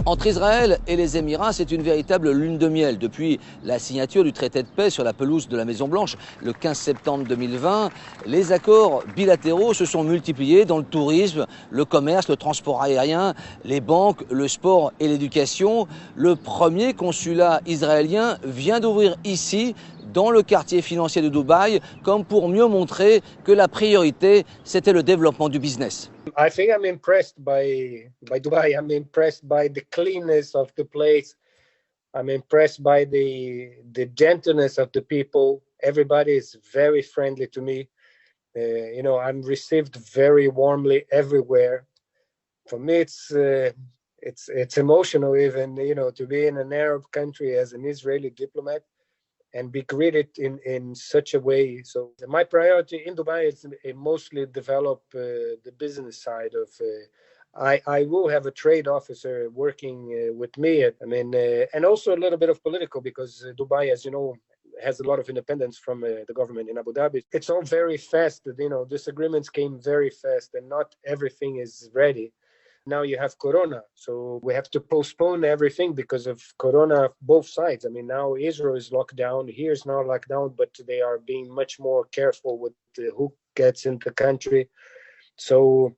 Entre Israël et les Émirats, c'est une véritable lune de miel. Depuis la signature du traité de paix sur la pelouse de la Maison-Blanche le 15 septembre 2020, les accords bilatéraux se sont multipliés dans le tourisme, le commerce, le transport aérien, les banques, le sport et l'éducation. Le premier consulat israélien vient d'ouvrir ici, dans le quartier financier de Dubaï, comme pour mieux montrer que la priorité, c'était le développement du business. I think I'm impressed by Dubai. I'm impressed by the cleanness of the place. I'm impressed by the gentleness of the people. Everybody is very friendly to me. I'm received very warmly everywhere. For me, it's emotional even, to be in an Arab country as an Israeli diplomat and be greeted in such a way. So my priority in Dubai is mostly develop the business side of. I will have a trade officer working with me. And also a little bit of political, because Dubai, as you know, has a lot of independence from the government in Abu Dhabi. It's all very fast. Disagreements came very fast, and not everything is ready. Now you have Corona, so we have to postpone everything because of Corona, both sides. Now Israel is locked down, here is not locked down, but they are being much more careful with who gets into the country. So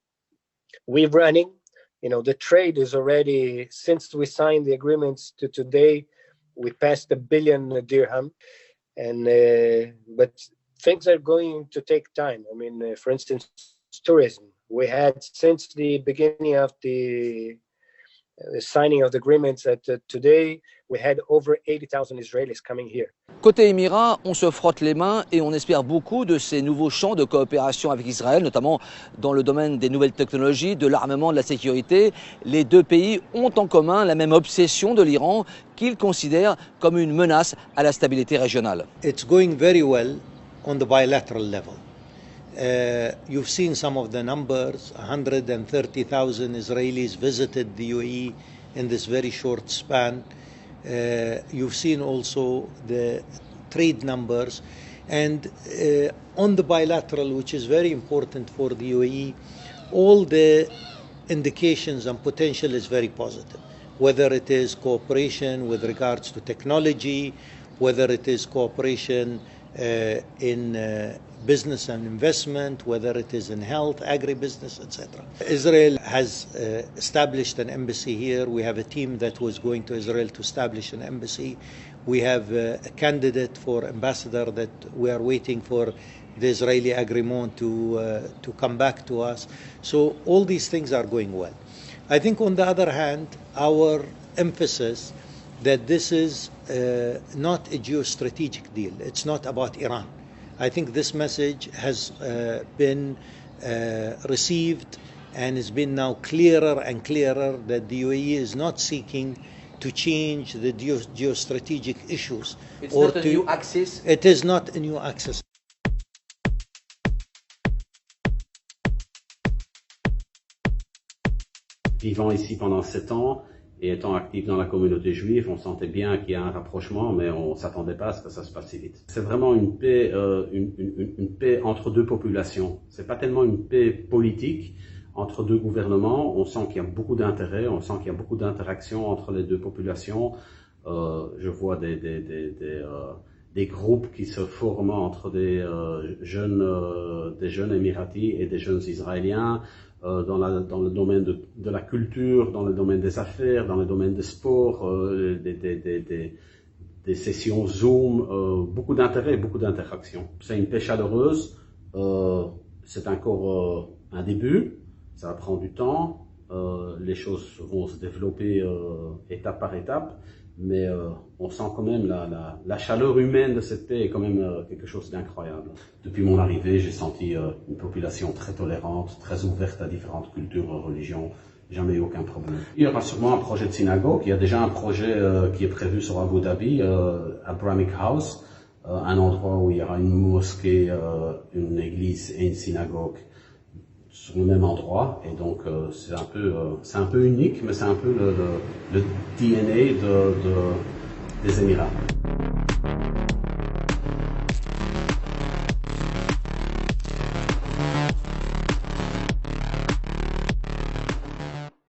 we're running. The trade is already, since we signed the agreements to today, we passed 1 billion dirham. But things are going to take time. For instance, tourism. We had, since the beginning of the signing of the agreements, today we had over 80,000 Israelis coming here. Côté Émirats, on se frotte les mains et on espère beaucoup de ces nouveaux champs de coopération avec Israël, notamment dans le domaine des nouvelles technologies, de l'armement, de la sécurité. Les deux pays ont en commun la même obsession de l'Iran qu'ils considèrent comme une menace à la stabilité régionale. It's going very well on the bilateral level. You've seen some of the numbers. 130,000 Israelis visited the UAE in this very short span. You've seen also the trade numbers. And on the bilateral, which is very important for the UAE, all the indications and potential is very positive. Whether it is cooperation with regards to technology, whether it is cooperation in business and investment, whether it is in health, agribusiness, etc. Israel has established an embassy here. We have a team that was going to Israel to establish an embassy. We have a candidate for ambassador that we are waiting for the Israeli agreement to come back to us. So all these things are going well. I think on the other hand, our emphasis that this is not a geostrategic deal. It's not about Iran. I think this message has been received and has been now clearer and clearer that the UAE is not seeking to change the geostrategic issues. It's not a new axis? It is not a new axis. Vivant ici pendant 7 ans, et étant actif dans la communauté juive, on sentait bien qu'il y a un rapprochement, mais on ne s'attendait pas à ce que ça se passe si vite. C'est vraiment une paix, une paix entre deux populations. C'est pas tellement une paix politique entre deux gouvernements. On sent qu'il y a beaucoup d'intérêt, on sent qu'il y a beaucoup d'interactions entre les deux populations. Je vois des groupes qui se forment entre des jeunes émiratis et des jeunes israéliens. Dans le domaine de la culture, dans le domaine des affaires, dans le domaine des sports, des sessions Zoom, beaucoup d'intérêt, beaucoup d'interactions. C'est une paix chaleureuse, c'est encore un début, ça va prendre du temps, les choses vont se développer étape par étape, mais on sent quand même la chaleur humaine de cette paix est quand même quelque chose d'incroyable. Depuis mon arrivée, j'ai senti une population très tolérante, très ouverte à différentes cultures et religions. Jamais eu aucun problème. Il y aura sûrement un projet de synagogue. Il y a déjà un projet qui est prévu sur Abu Dhabi, Abrahamic House, un endroit où il y aura une mosquée, une église et une synagogue sur le même endroit, et donc c'est un peu unique, mais c'est un peu le DNA des Émirats.